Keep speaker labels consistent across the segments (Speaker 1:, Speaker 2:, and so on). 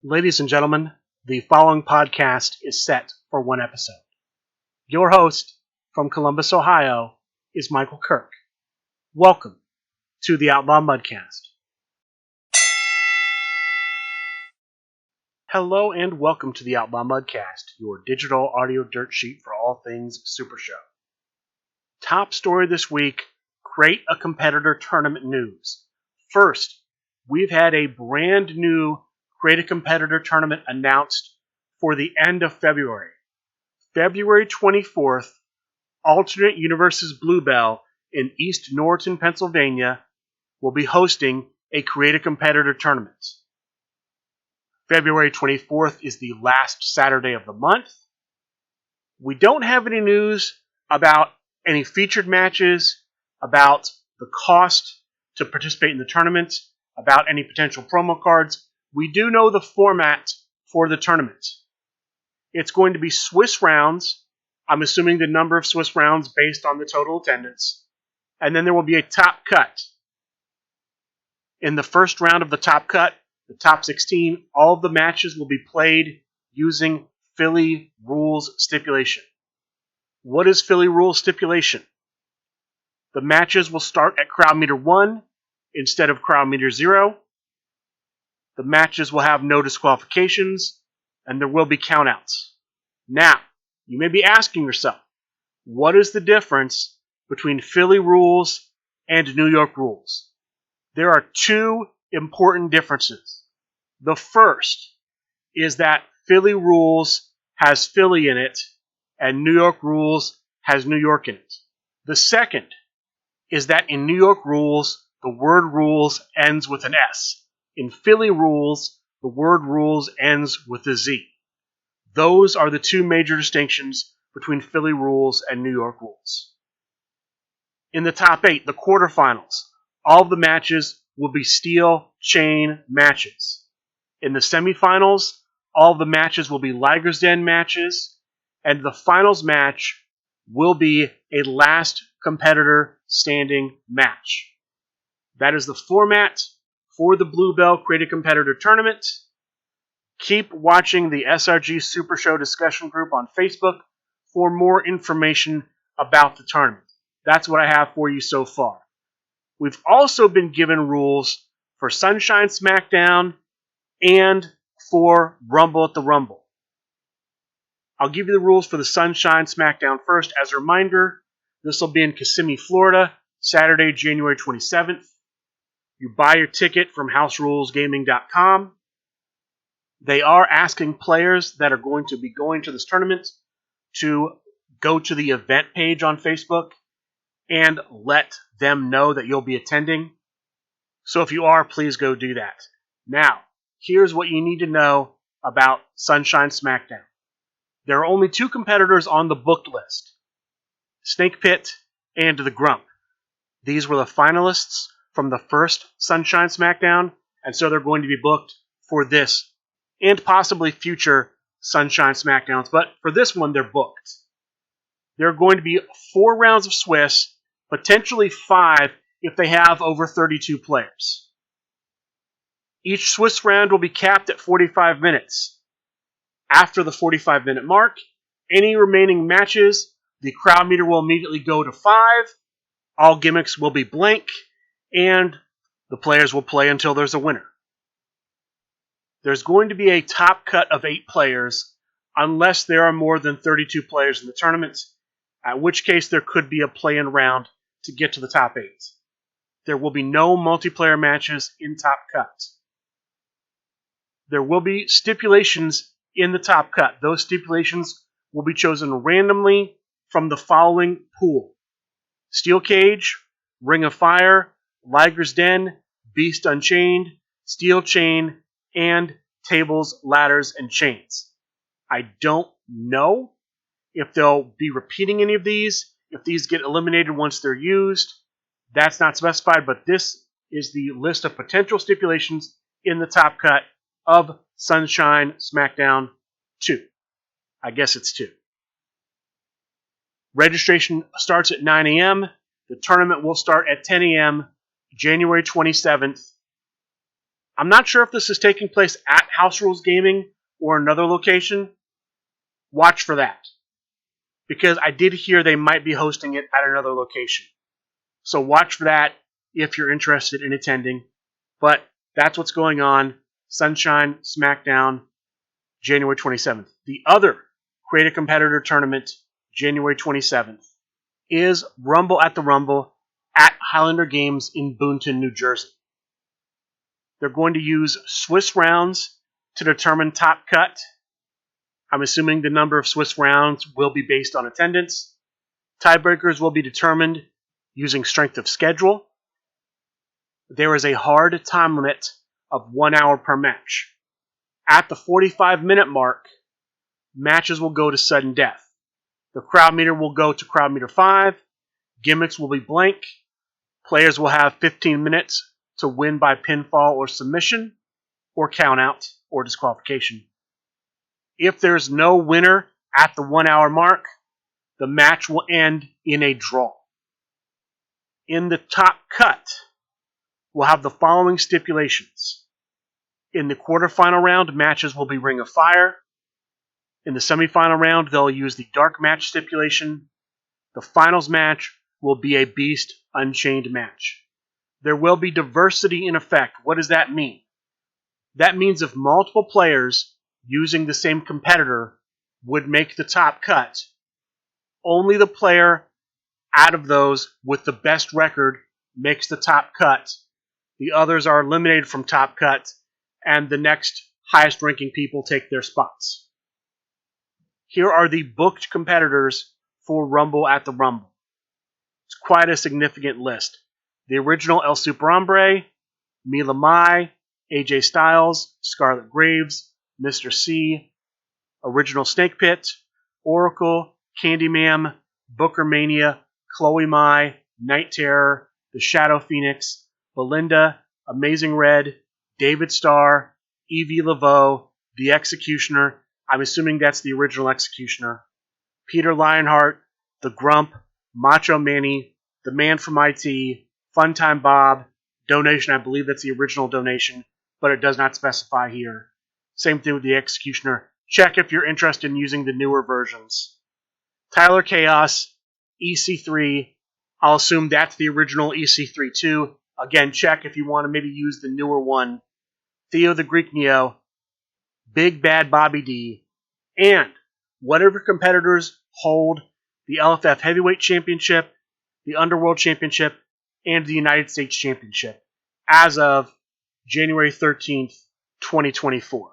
Speaker 1: Ladies and gentlemen, the following podcast is set for one episode. Your host from Columbus, Ohio, is Michael Kirk. Welcome to the Outlaw Mudcast. Hello and welcome to the Outlaw Mudcast, your digital audio dirt sheet for all things Super Show. Top story this week, Create a Competitor Tournament news. First, we've had a brand new Create a Competitor Tournament announced for the end of February. February 24th, Alternate Universes Bluebell in East Norriton, Pennsylvania will be hosting a Create a Competitor Tournament. February 24th is the last Saturday of the month. We don't have any news about any featured matches, about the cost to participate in the tournament, about any potential promo cards. We do know the format for the tournament. It's going to be Swiss rounds. I'm assuming the number of Swiss rounds based on the total attendance. And then there will be a top cut. In the first round of the top cut, the top 16, all of the matches will be played using Philly rules stipulation. What is Philly rules stipulation? The matches will start at crowd meter 1 instead of crowd meter 0. The matches will have no disqualifications, and there will be countouts. Now, you may be asking yourself, what is the difference between Philly rules and New York rules? There are two important differences. The first is that Philly rules has Philly in it, and New York rules has New York in it. The second is that in New York rules, the word rules ends with an S. In Philly rules, the word rules ends with a Z. Those are the two major distinctions between Philly rules and New York rules. In the top 8, the quarterfinals, all of the matches will be steel chain matches. In the semifinals, all of the matches will be Liger's Den matches, and the finals match will be a last competitor standing match. That is the format for the Bluebell Create a Competitor Tournament. Keep watching the SRG Super Show discussion group on Facebook for more information about the tournament. That's what I have for you so far. We've also been given rules for Sunshine Smackdown and for Rumble at the Rumble. I'll give you the rules for the Sunshine Smackdown first. As a reminder, this will be in Kissimmee, Florida, Saturday, January 27th. You buy your ticket from houserulesgaming.com. They are asking players that are going to be going to this tournament to go to the event page on Facebook and let them know that you'll be attending. So if you are, please go do that. Now, here's what you need to know about Sunshine Smackdown. There are only two competitors on the booked list, Snake Pit and the Grump. These were the finalists from the first Sunshine Smackdown, and so they're going to be booked for this and possibly future Sunshine Smackdowns, but for this one, they're booked. There are going to be 4 rounds of Swiss, potentially 5 if they have over 32 players. Each Swiss round will be capped at 45 minutes. After the 45-minute mark, any remaining matches, the crowd meter will immediately go to 5, all gimmicks will be blank, and the players will play until there's a winner. There's going to be a top cut of 8 players unless there are more than 32 players in the tournament, at which case there could be a play-in round to get to the top 8. There will be no multiplayer matches in top cut. There will be stipulations in the top cut. Those stipulations will be chosen randomly from the following pool: Steel Cage, Ring of Fire, Liger's Den, Beast Unchained, Steel Chain, and Tables, Ladders, and Chains. I don't know if they'll be repeating any of these, if these get eliminated once they're used. That's not specified, but this is the list of potential stipulations in the top cut of Sunshine Smackdown 2. I guess it's 2. Registration starts at 9 a.m. The tournament will start at 10 a.m. January 27th. I'm not sure if this is taking place at House Rules Gaming or another location, watch for that. Because I did hear they might be hosting it at another location. So watch for that if you're interested in attending. But that's what's going on. Sunshine Smackdown, January 27th. The other Create a Competitor tournament, January 27th, is Rumble at the Rumble at Highlander Games in Boonton, New Jersey. They're going to use Swiss rounds to determine top cut. I'm assuming the number of Swiss rounds will be based on attendance. Tiebreakers will be determined using strength of schedule. There is a hard time limit of 1 hour per match. At the 45-minute mark, matches will go to sudden death. The crowd meter will go to crowd meter 5. Gimmicks will be blank. Players will have 15 minutes to win by pinfall or submission, or countout, or disqualification. If there's no winner at the 1 hour mark, the match will end in a draw. In the top cut, we'll have the following stipulations. In the quarterfinal round, matches will be Ring of Fire. In the semifinal round, they'll use the Dark Match stipulation. The finals match will be a Beast Unchained match. There will be diversity in effect. What does that mean? That means if multiple players using the same competitor would make the top cut, only the player out of those with the best record makes the top cut. The others are eliminated from top cut, and the next highest ranking people take their spots. Here are the booked competitors for Rumble at the Rumble. It's quite a significant list. The original El Super Hombre, Mila Mai, AJ Styles, Scarlet Graves, Mr. C, Original Snake Pit, Oracle, Candyman, Booker Mania, Chloe Mai, Night Terror, The Shadow Phoenix, Belinda, Amazing Red, David Starr, Evie Laveau, The Executioner, I'm assuming that's the original Executioner, Peter Lionheart, The Grump, Macho Manny, The Man from IT, Funtime Bob, Donation, I believe that's the original Donation, but it does not specify here. Same thing with the Executioner. Check if you're interested in using the newer versions. Tyler Chaos, EC3, I'll assume that's the original EC3 too. Again, check if you want to maybe use the newer one. Theo the Greek Neo, Big Bad Bobby D, and whatever competitors hold the LFF Heavyweight Championship, the Underworld Championship, and the United States Championship as of January 13th, 2024.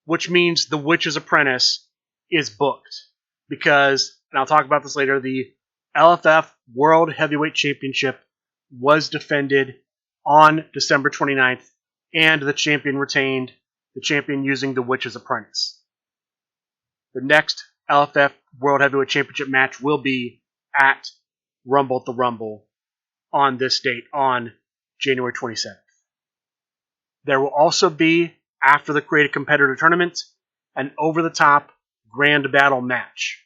Speaker 1: Which means The Witch's Apprentice is booked. Because, and I'll talk about this later, the LFF World Heavyweight Championship was defended on December 29th, and the champion retained, the champion using The Witch's Apprentice. The next LFF World Heavyweight Championship match will be at Rumble at the Rumble on this date, on January 27th. There will also be, after the Create a Competitor tournament, an over-the-top Grand Battle match,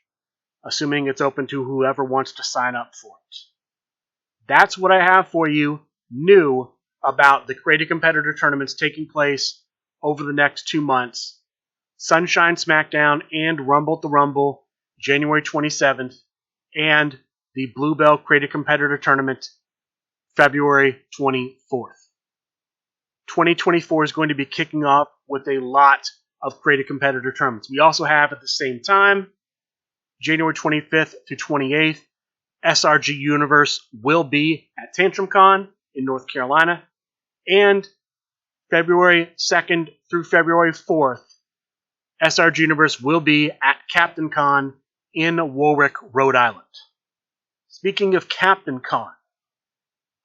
Speaker 1: assuming it's open to whoever wants to sign up for it. That's what I have for you new about the Create a Competitor tournaments taking place over the next 2 months. Sunshine Smackdown and Rumble at the Rumble, January 27th, and the Bluebell Create a Competitor tournament, February 24th. 2024 is going to be kicking off with a lot of Create a Competitor tournaments. We also have at the same time, January 25th to 28th, SRG Universe will be at TantrumCon in North Carolina, and February 2nd through February 4th, SRG Universe will be at Captain Con in Warwick, Rhode Island. Speaking of Captain Con,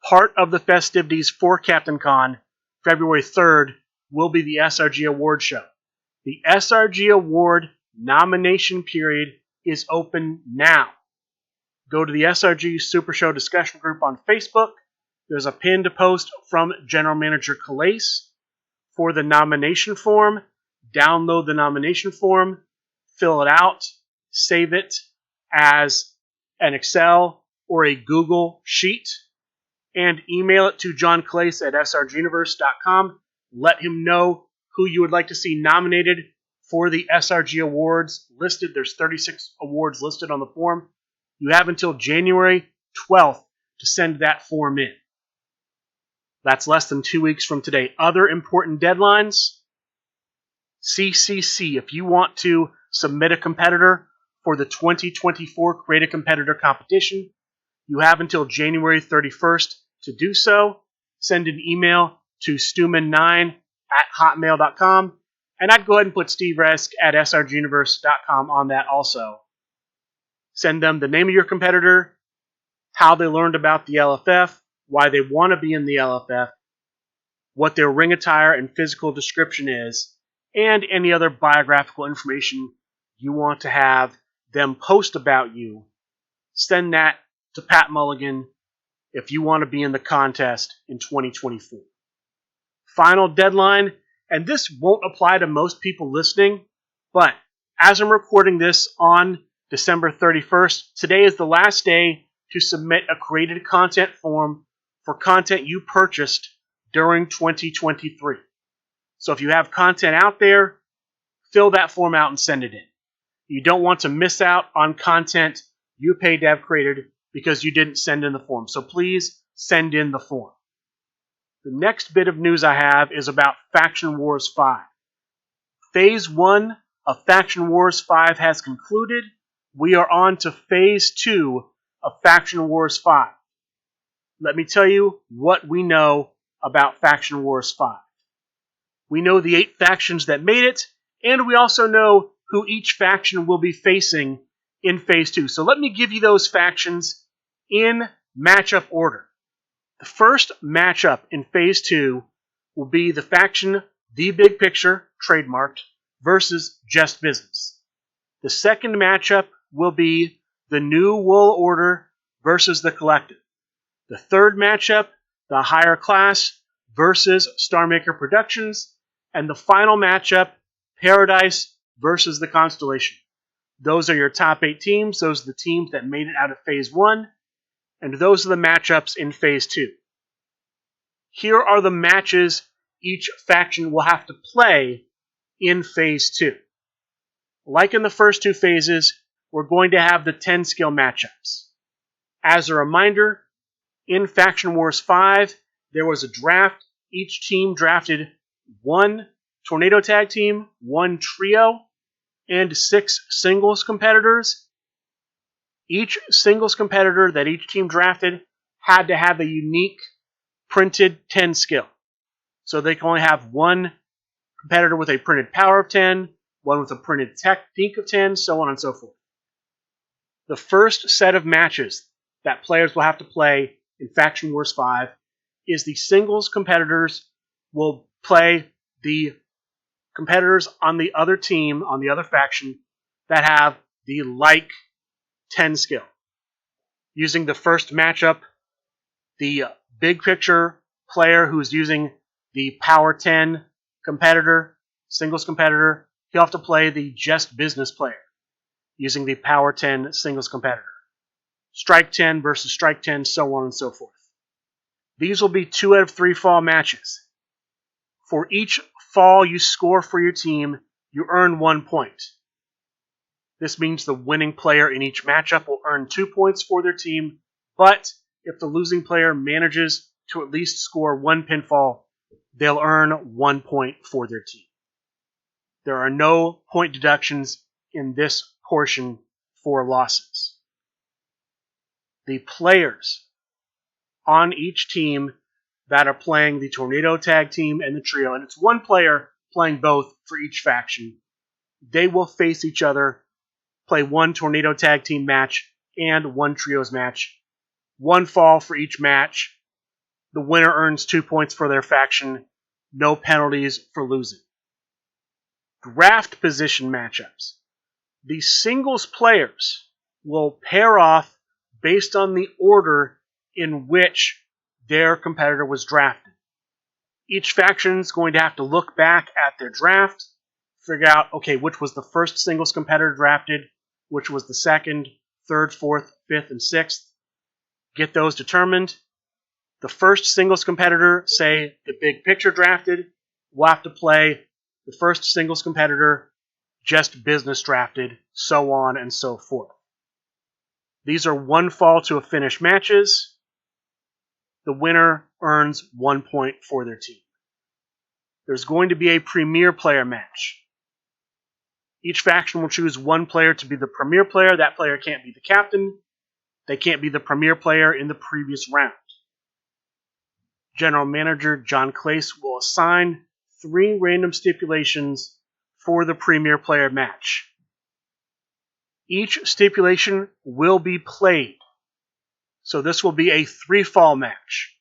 Speaker 1: part of the festivities for Captain Con, February 3rd, will be the SRG Award Show. The SRG Award nomination period is open now. Go to the SRG Super Show discussion group on Facebook. There's a pinned post from General Manager Calais for the nomination form. Download the nomination form, fill it out, save it as an Excel or a Google sheet, and email it to John Calais at srguniverse.com. Let him know who you would like to see nominated for the SRG Awards listed. There's 36 awards listed on the form. You have until January 12th to send that form in. That's less than 2 weeks from today. Other important deadlines: CCC. If you want to submit a competitor for the 2024 Create a Competitor competition, you have until January 31st to do so. Send an email to stuman9@hotmail.com, and I'd go ahead and put Steve Resk at srguniverse.com on that also. Send them the name of your competitor, how they learned about the LFF, why they want to be in the LFF, what their ring attire and physical description is, and any other biographical information you want to have them post about you. Send that to Pat Mulligan if you want to be in the contest in 2024. Final deadline, and this won't apply to most people listening, but as I'm recording this on December 31st, today is the last day to submit a created content form for content you purchased during 2023. So if you have content out there, fill that form out and send it in. You don't want to miss out on content you paid to have created because you didn't send in the form. So please send in the form. The next bit of news I have is about Faction Wars 5. Phase 1 of Faction Wars 5 has concluded. We are on to Phase 2 of Faction Wars 5. Let me tell you what we know about Faction Wars 5. We know the 8 factions that made it, and we also know who each faction will be facing in Phase 2. So let me give you those factions in matchup order. The first matchup in Phase 2 will be the faction The Big Picture, trademarked, versus Just Business. The second matchup will be the New World Order versus the Collective. The third matchup, the Higher Class versus Starmaker Productions. And the final matchup, Paradise versus the Constellation. Those are your top 8 teams. Those are the teams that made it out of Phase 1. And those are the matchups in Phase 2. Here are the matches each faction will have to play in Phase 2. Like in the first 2 phases, we're going to have the 10 skill matchups. As a reminder, in Faction Wars 5, there was a draft. Each team drafted 1 Tornado Tag Team, 1 Trio, and 6 singles competitors. Each singles competitor that each team drafted had to have a unique printed 10 skill. So they can only have 1 competitor with a printed power of 10, 1 with a printed technique of 10, so on and so forth. The first set of matches that players will have to play in Faction Wars 5 is the singles competitors will play the competitors on the other team, on the other faction, that have the like 10 skill. Using the first matchup, the Big Picture player who's using the Power 10 competitor, singles competitor, he'll have to play the Just Business player using the Power 10 singles competitor. Strike 10 versus Strike 10, so on and so forth. These will be 2 out of 3 fall matches. For each fall you score for your team, you earn 1 point. This means the winning player in each matchup will earn 2 points for their team, but if the losing player manages to at least score 1 pinfall, they'll earn 1 point for their team. There are no point deductions in this portion for losses. The players on each team that are playing the Tornado Tag Team and the Trio, and it's 1 player playing both for each faction, they will face each other, play 1 Tornado Tag Team match and 1 Trios match. 1 fall for each match. The winner earns 2 points for their faction. No penalties for losing. Draft position matchups. The singles players will pair off based on the order in which their competitor was drafted. Each faction is going to have to look back at their draft, figure out, okay, which was the first singles competitor drafted, which was the second, third, fourth, fifth, and sixth. Get those determined. The first singles competitor, say the Big Picture drafted, will have to play the first singles competitor, just business drafted, so on and so forth. These are 1 fall to a finish matches. The winner earns 1 point for their team. There's going to be a premier player match. Each faction will choose 1 player to be the premier player. That player can't be the captain. They can't be the premier player in the previous round. General Manager John Clace will assign 3 random stipulations for the premier player match. Each stipulation will be played. So this will be a 3-fall match.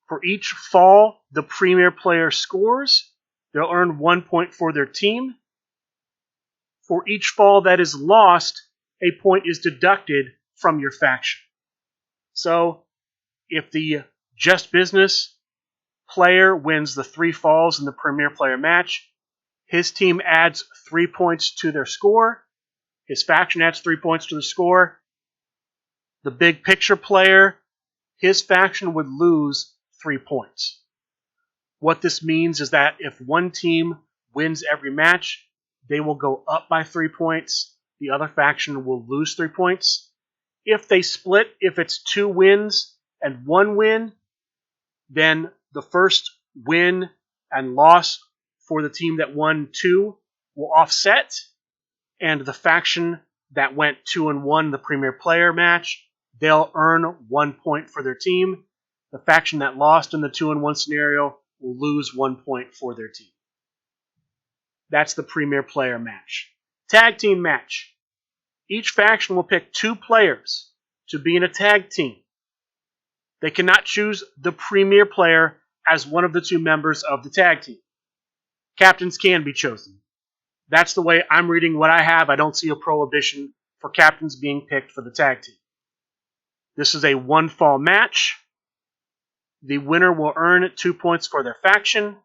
Speaker 1: For each fall the premier player scores, they'll earn 1 point for their team. For each fall that is lost, a point is deducted from your faction. So, if the Just Business player wins the 3 falls in the premier player match, his team adds 3 points to their score. His faction adds 3 points to the score. The big picture player, his faction would lose 3 points. What this means is that if one team wins every match, they will go up by 3 points. The other faction will lose 3 points. If they split, if it's 2 wins and 1 win, then the first win and loss for the team that won 2 will offset, and the faction that went 2-1 in the premier player match, they'll earn 1 point for their team. The faction that lost in the 2-1 scenario will lose 1 point for their team. That's the premier player match. Tag team match. Each faction will pick 2 players to be in a tag team. They cannot choose the premier player as one of the 2 members of the tag team. Captains can be chosen. That's the way I'm reading what I have. I don't see a prohibition for captains being picked for the tag team. This is a 1-fall match. The winner will earn 2 points for their faction.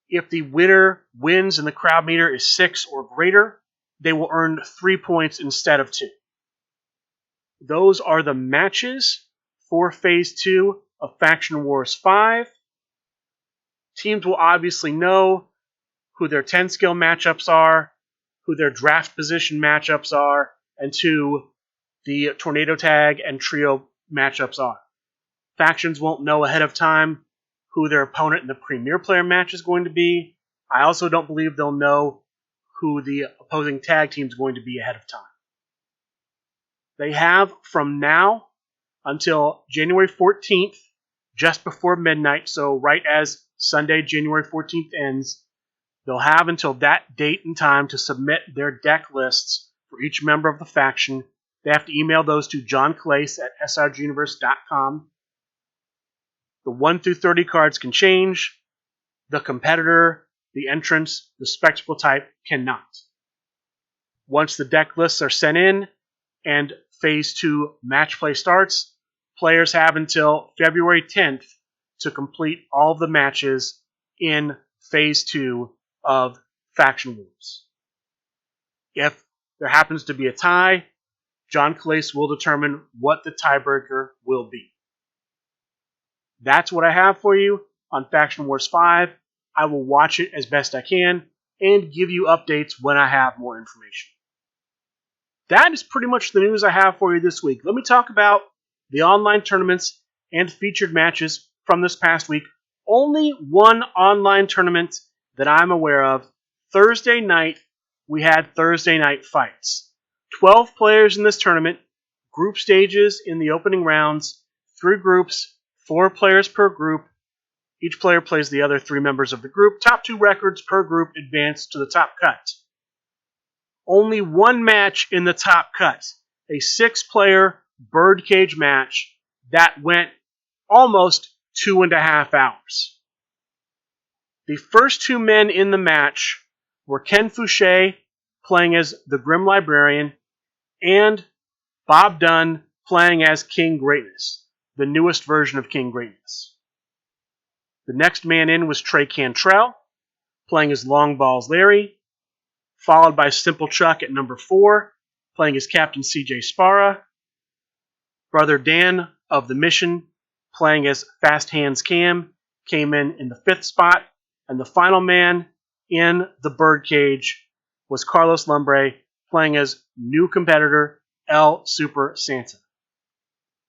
Speaker 1: If the winner wins and the crowd meter is 6 or greater, they will earn 3 points instead of 2. Those are the matches for Phase 2 of Faction Wars 5. Teams will obviously know who their 10-skill matchups are, who their draft position matchups are, and who the Tornado Tag and Trio matchups are. Factions won't know ahead of time who their opponent in the Premier Player match is going to be. I also don't believe they'll know who the opposing tag team is going to be ahead of time. They have from now until January 14th, just before midnight, so right as Sunday, January 14th ends, they'll have until that date and time to submit their deck lists for each member of the faction. They have to email those to John Clace at srguniverse.com. The 1 through 30 cards can change. The competitor, the entrance, the spectacle type cannot. Once the deck lists are sent in and Phase 2 match play starts, players have until February 10th to complete all of the matches in Phase 2 of Faction Wars. If there happens to be a tie, John Clace will determine what the tiebreaker will be. That's what I have for you on Faction Wars 5. I will watch it as best I can and give you updates when I have more information. That is pretty much the news I have for you this week. Let me talk about the online tournaments and featured matches from this past week. Only one online tournament that I'm aware of. Thursday night, we had Thursday night fights. 12 players in this tournament, group stages in the opening rounds, 3 groups, 4 players per group. Each player plays the other 3 members of the group. Top 2 records per group advance to the top cut. Only one match in the top cut. A 6-player birdcage match that went almost 2.5 hours. The first 2 men in the match were Ken Fouché playing as the Grim Librarian and Bob Dunn playing as King Greatness, the newest version of King Greatness. The next man in was Trey Cantrell playing as Long Balls Larry, followed by Simple Chuck at number 4 playing as Captain CJ Sparra, Brother Dan of the Mission playing as Fast Hands Cam came in the 5th spot, And the final man in the birdcage was Carlos Lumbre, playing as new competitor El Super Santa.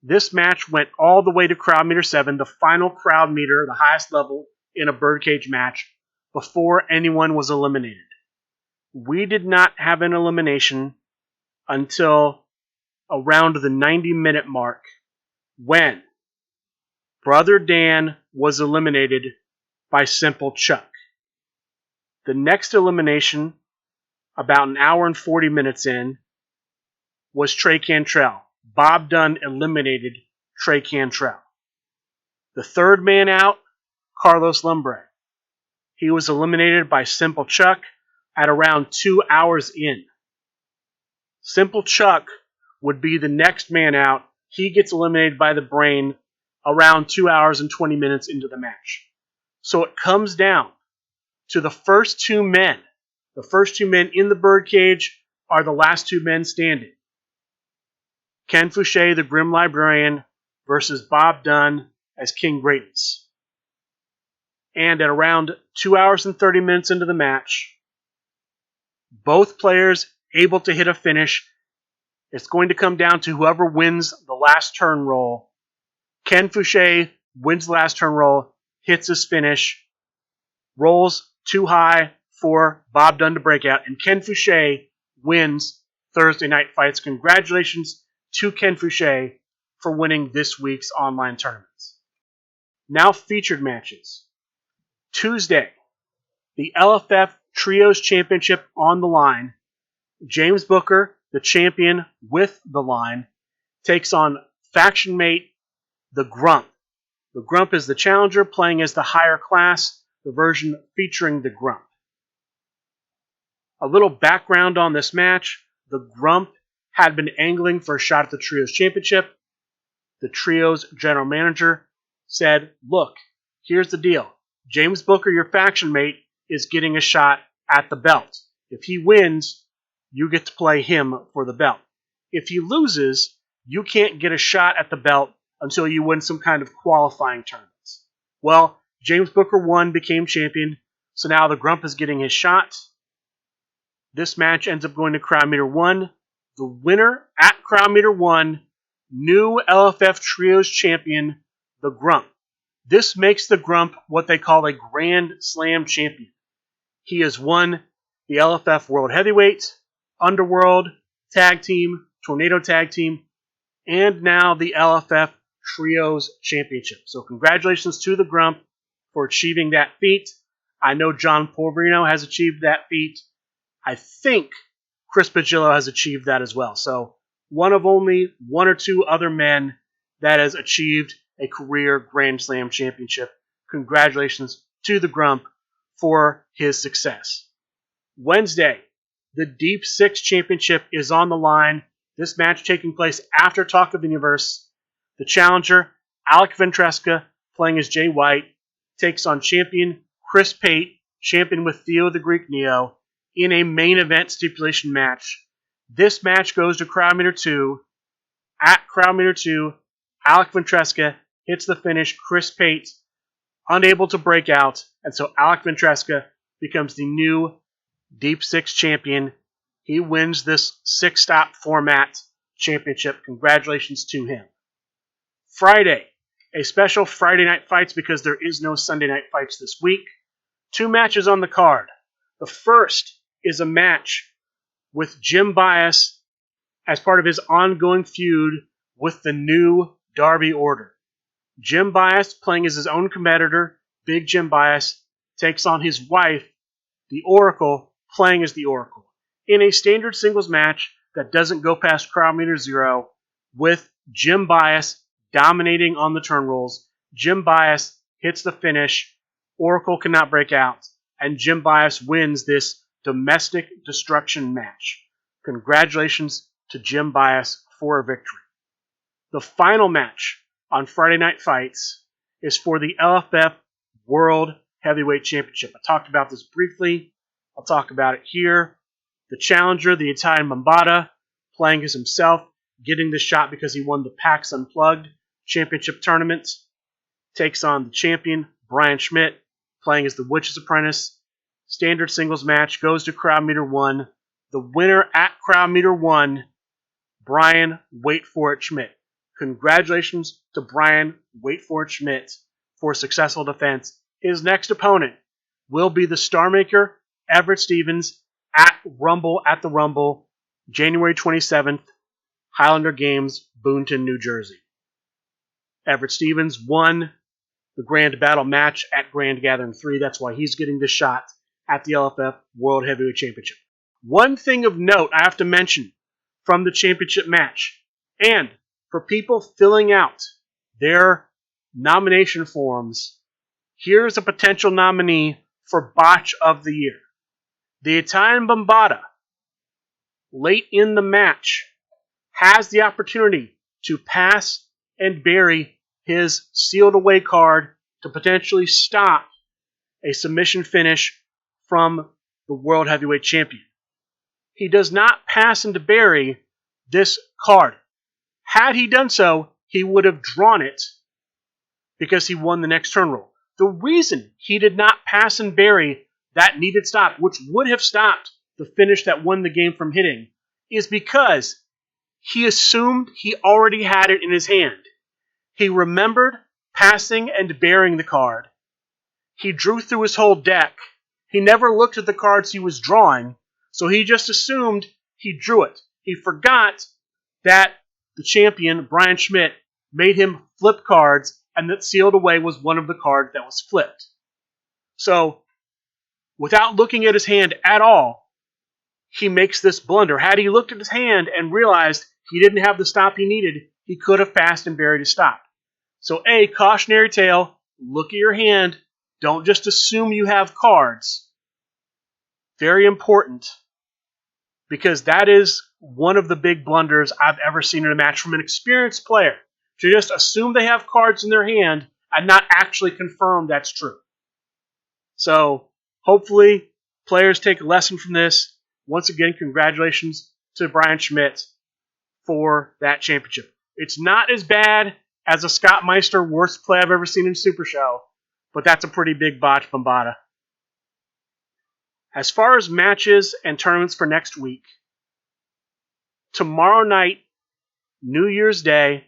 Speaker 1: This match went all the way to crowd meter 7, the final crowd meter, the highest level in a birdcage match, before anyone was eliminated. We did not have an elimination until around the 90-minute mark, when Brother Dan was eliminated by Simple Chuck. The next elimination, about an hour and 40 minutes in, was Trey Cantrell. Bob Dunn eliminated Trey Cantrell. The third man out, Carlos Lumbre. He was eliminated by Simple Chuck at around 2 hours in. Simple Chuck would be the next man out. He gets eliminated by the Brain around 2 hours and 20 minutes into the match. So it comes down to the first two men. The first two men in the birdcage are the last two men standing. Ken Fouché, the Grim Librarian, versus Bob Dunn as King Greatness. And at around 2 hours and 30 minutes into the match, both players able to hit a finish. It's going to come down to whoever wins the last turn roll. Ken Fouché wins the last turn roll, hits his finish, rolls too high for Bob Dunn to break out, and Ken Fouché wins Thursday Night Fights. Congratulations to Ken Fouché for winning this week's online tournaments. Now featured matches. Tuesday, the LFF Trios Championship on the line. James Booker, the champion with the line, takes on faction mate the Grump. The Grump is the challenger, playing as the higher class, the version featuring the Grump. A little background on this match. The Grump had been angling for a shot at the Trios Championship. The Trios general manager said, look, here's the deal. James Booker, your faction mate, is getting a shot at the belt. If he wins, you get to play him for the belt. If he loses, you can't get a shot at the belt until you win some kind of qualifying tournaments. Well, James Booker won, became champion, so now the Grump is getting his shot. This match ends up going to Crowd Meter 1. The winner at Crowd Meter 1, new LFF Trios champion, the Grump. This makes the Grump what they call a Grand Slam champion. He has won the LFF World Heavyweight, Underworld, Tag Team, Tornado Tag Team, and now the LFF Trios Championship. So congratulations to the Grump for achieving that feat. I know John Porverino has achieved that feat. I think Chris Pagillo has achieved that as well. So one of only one or two other men that has achieved a career Grand Slam championship. Congratulations to the Grump for his success. Wednesday, the Deep Six Championship is on the line. This match taking place after Talk of the Universe. The challenger, Alec Ventresca, playing as Jay White, takes on champion Chris Pate, champion with Theo the Greek Neo, in a main event stipulation match. This match goes to Crowd Meter 2. At Crowd Meter 2, Alec Ventresca hits the finish. Chris Pate unable to break out, and so Alec Ventresca becomes the new Deep Six champion. He wins this six-stop format championship. Congratulations to him. Friday, a special Friday Night Fights because there is no Sunday Night Fights this week. 2 matches on the card. The first is a match with Jim Bias as part of his ongoing feud with the new Darby Order. Jim Bias, playing as his own competitor, Big Jim Bias, takes on his wife, the Oracle, playing as the Oracle, in a standard singles match that doesn't go past Crowd Meter 0, with Jim Bias dominating on the turn rolls. Jim Bias hits the finish, Oracle cannot break out, and Jim Bias wins this domestic destruction match. Congratulations to Jim Bias for a victory. The final match on Friday Night Fights is for the LFF World Heavyweight Championship. I talked about this briefly. I'll talk about it here. The challenger, the Italian Mambata, playing as himself, getting the shot because he won the PAX Unplugged Championship Tournament, takes on the champion, Brian Schmidt, playing as the Witch's Apprentice. Standard singles match goes to Crowd Meter 1. The winner at Crowd Meter 1, Brian Wait For It Schmidt. Congratulations to Brian Wait For It Schmidt for a successful defense. His next opponent will be the Star Maker, Everett Stevens, at the Rumble, January 27th, Highlander Games, Boonton, New Jersey. Everett Stevens won the Grand Battle match at Grand Gathering 3. That's why he's getting the shot at the LFF World Heavyweight Championship. One thing of note I have to mention from the championship match, and for people filling out their nomination forms, here's a potential nominee for Botch of the Year. The Italian Bombata, late in the match, has the opportunity to pass and bury his sealed away card to potentially stop a submission finish from the World Heavyweight Champion. He does not pass and bury this card. Had he done so, he would have drawn it because he won the next turn roll. The reason he did not pass and bury that needed stop, which would have stopped the finish that won the game from hitting, is because he assumed he already had it in his hand. He remembered passing and burying the card. He drew through his whole deck. He never looked at the cards he was drawing, so he just assumed he drew it. He forgot that the champion, Brian Schmidt, made him flip cards, and that sealed away was one of the cards that was flipped. So, without looking at his hand at all, he makes this blunder. Had he looked at his hand and realized he didn't have the stop he needed, he could have passed and buried his stop. So A, cautionary tale, look at your hand. Don't just assume you have cards. Very important, because that is one of the big blunders I've ever seen in a match from an experienced player, to just assume they have cards in their hand and not actually confirm that's true. So, hopefully, players take a lesson from this. Once again, congratulations to Brian Schmidt for that championship. It's not as bad as a Scott Meister worst play I've ever seen in Super Show, but that's a pretty big botch Bombata. As far as matches and tournaments for next week, tomorrow night, New Year's Day,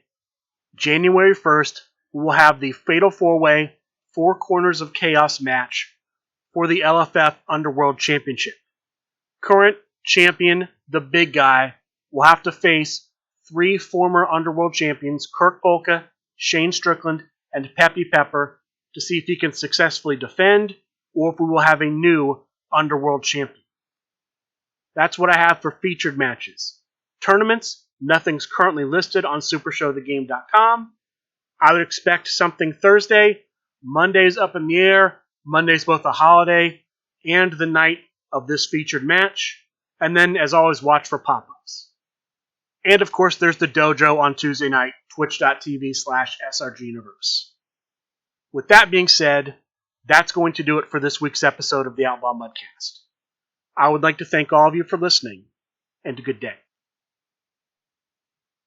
Speaker 1: January 1st, we will have the Fatal 4-Way Four Corners of Chaos match for the LFF Underworld Championship. Current champion, the big guy, will have to face three former Underworld champions, Kirk Bolka, Shane Strickland, and Peppy Pepper, to see if he can successfully defend or if we will have a new Underworld champion. That's what I have for featured matches. Tournaments, nothing's currently listed on supershowthegame.com. I would expect something Thursday. Monday's up in the air. Monday's both a holiday and the night of this featured match. And then, as always, watch for pop-ups. And, of course, there's the dojo on Tuesday night, twitch.tv/SRGuniverse. With that being said, that's going to do it for this week's episode of the Outlaw Mudcast. I would like to thank all of you for listening, and a good day.